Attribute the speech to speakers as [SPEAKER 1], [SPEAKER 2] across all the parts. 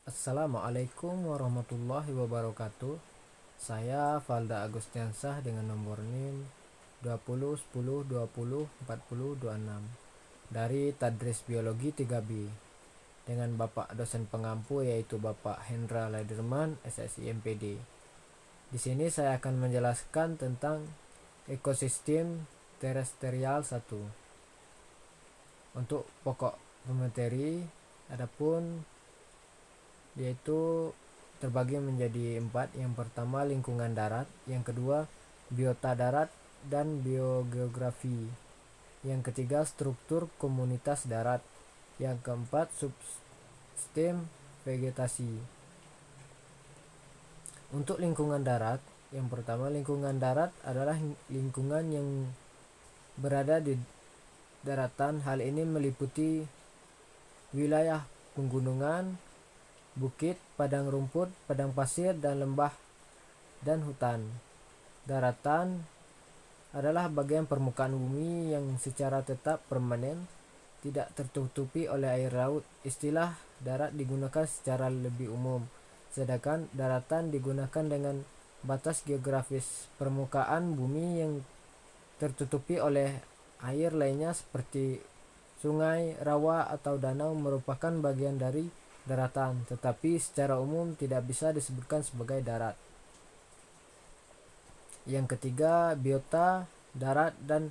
[SPEAKER 1] Assalamualaikum warahmatullahi wabarakatuh. Saya Valda Agustiansah dengan nomor NIM 20 10 20 40 26 dari Tadris Biologi 3B dengan Bapak dosen pengampu yaitu Bapak Hendra Lederman SSI MPD. Di sini saya akan menjelaskan tentang ekosistem terestrial 1. Untuk pokok pemateri adapun yaitu terbagi menjadi 4. Yang pertama lingkungan darat, yang kedua biota darat dan biogeografi, yang ketiga struktur komunitas darat, yang keempat subsistem vegetasi. Untuk lingkungan darat, yang pertama lingkungan darat adalah lingkungan yang berada di daratan. Hal ini meliputi wilayah pegunungan, bukit, padang rumput, padang pasir, dan lembah dan hutan. Daratan adalah bagian permukaan bumi yang secara tetap permanen tidak tertutupi oleh air laut. Istilah darat digunakan secara lebih umum, sedangkan daratan digunakan dengan batas geografis permukaan bumi yang tertutupi oleh air lainnya seperti sungai, rawa, atau danau merupakan bagian dari daratan, tetapi secara umum tidak bisa disebutkan sebagai darat. Yang ketiga, biota darat dan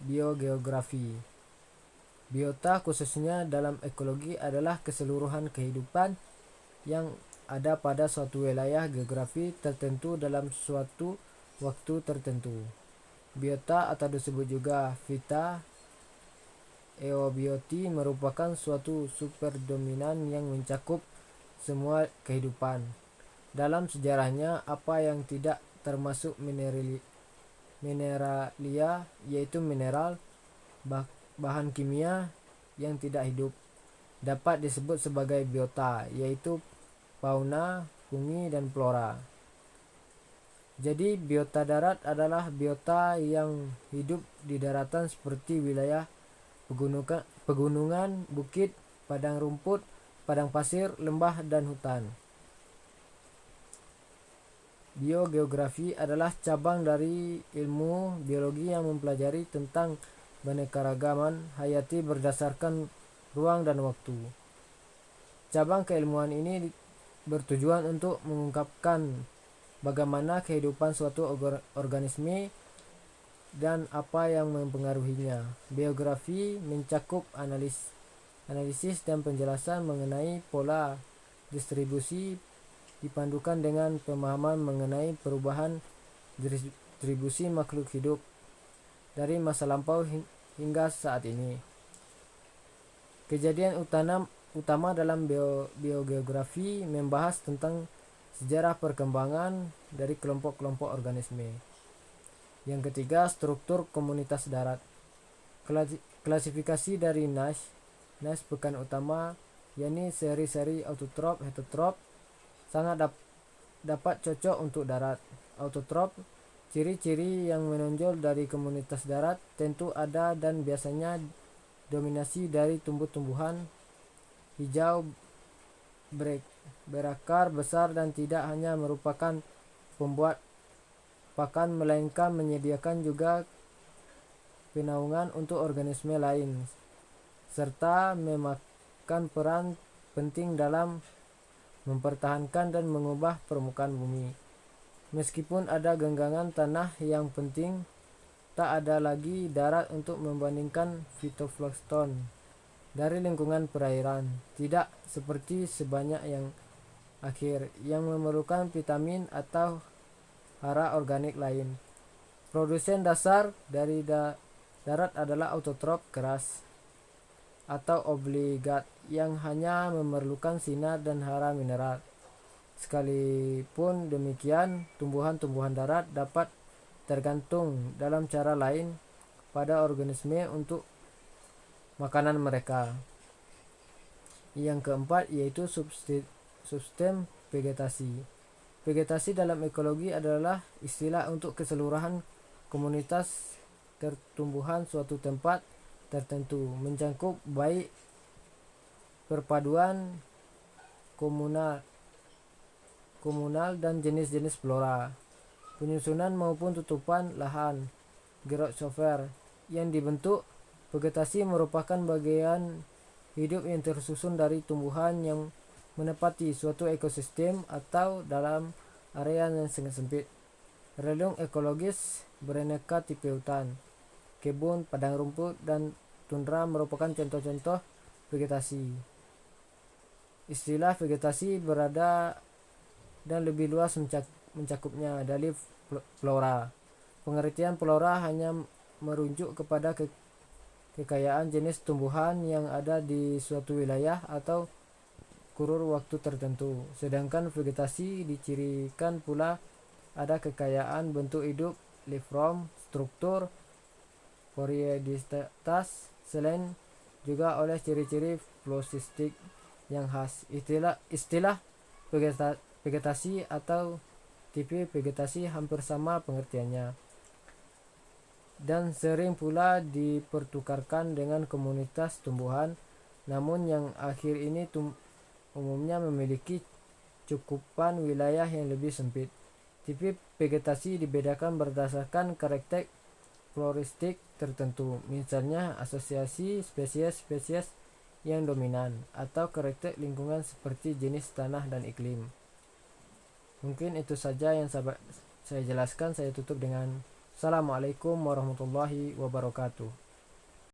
[SPEAKER 1] biogeografi. Biota khususnya dalam ekologi adalah keseluruhan kehidupan yang ada pada suatu wilayah geografi tertentu dalam suatu waktu tertentu. Biota atau disebut juga phyta eubioti merupakan suatu superdominan yang mencakup semua kehidupan. Dalam sejarahnya, apa yang tidak termasuk mineralia yaitu mineral, bahan kimia yang tidak hidup, dapat disebut sebagai biota, yaitu fauna, fungi, dan flora. Jadi biota darat adalah biota yang hidup di daratan seperti wilayah pegunungan, bukit, padang rumput, padang pasir, lembah, dan hutan. Biogeografi adalah cabang dari ilmu biologi yang mempelajari tentang keanekaragaman hayati berdasarkan ruang dan waktu. Cabang keilmuan ini bertujuan untuk mengungkapkan bagaimana kehidupan suatu organisme dan apa yang mempengaruhinya. Biografi mencakup analisis dan penjelasan mengenai pola distribusi dipadukan dengan pemahaman mengenai perubahan distribusi makhluk hidup dari masa lampau hingga saat ini. Kejadian utama dalam biogeografi membahas tentang sejarah perkembangan dari kelompok-kelompok organisme. Yang ketiga, struktur komunitas darat. Klasifikasi dari Nash bukan utama, yakni seri-seri autotrop, heterotrop, sangat dapat cocok untuk darat. Autotrop, ciri-ciri yang menonjol dari komunitas darat tentu ada dan biasanya dominasi dari tumbuh-tumbuhan hijau berakar besar dan tidak hanya merupakan pembuat pakan melainkan menyediakan juga penaungan untuk organisme lain serta memakan peran penting dalam mempertahankan dan mengubah permukaan bumi. Meskipun ada genggaman tanah yang penting, tak ada lagi darat untuk membandingkan fitoplankton dari lingkungan perairan. Tidak seperti sebanyak yang akhir yang memerlukan vitamin atau hara organik lain. Produsen dasar dari darat adalah autotrop keras atau obligat yang hanya memerlukan sinar dan hara mineral. Sekalipun demikian, tumbuhan-tumbuhan darat dapat tergantung dalam cara lain pada organisme untuk makanan mereka. Yang keempat yaitu subsistem vegetasi. Vegetasi dalam ekologi adalah istilah untuk keseluruhan komunitas tertumbuhan suatu tempat tertentu, mencakup baik perpaduan komunal dan jenis-jenis flora. Penyusunan maupun tutupan lahan geosfer yang dibentuk. Vegetasi merupakan bagian hidup yang tersusun dari tumbuhan yang menepati suatu ekosistem atau dalam area yang sangat sempit. Relung ekologis beraneka tipe hutan, kebun, padang rumput, dan tundra merupakan contoh-contoh vegetasi. Istilah vegetasi berada dan lebih luas mencakupnya dari flora. Pengertian flora hanya merujuk kepada kekayaan jenis tumbuhan yang ada di suatu wilayah atau kurun waktu tertentu. Sedangkan vegetasi dicirikan pula ada kekayaan bentuk hidup, life form, struktur, varietas, selain juga oleh ciri-ciri floristik yang khas. Istilah vegetasi atau tipe vegetasi hampir sama pengertiannya dan sering pula dipertukarkan dengan komunitas tumbuhan, namun yang akhir ini umumnya memiliki cakupan wilayah yang lebih sempit. Tipe vegetasi dibedakan berdasarkan karakter floristik tertentu, misalnya asosiasi spesies-spesies yang dominan atau karakter lingkungan seperti jenis tanah dan iklim. Mungkin itu saja yang saya jelaskan. Saya tutup dengan Assalamualaikum warahmatullahi wabarakatuh.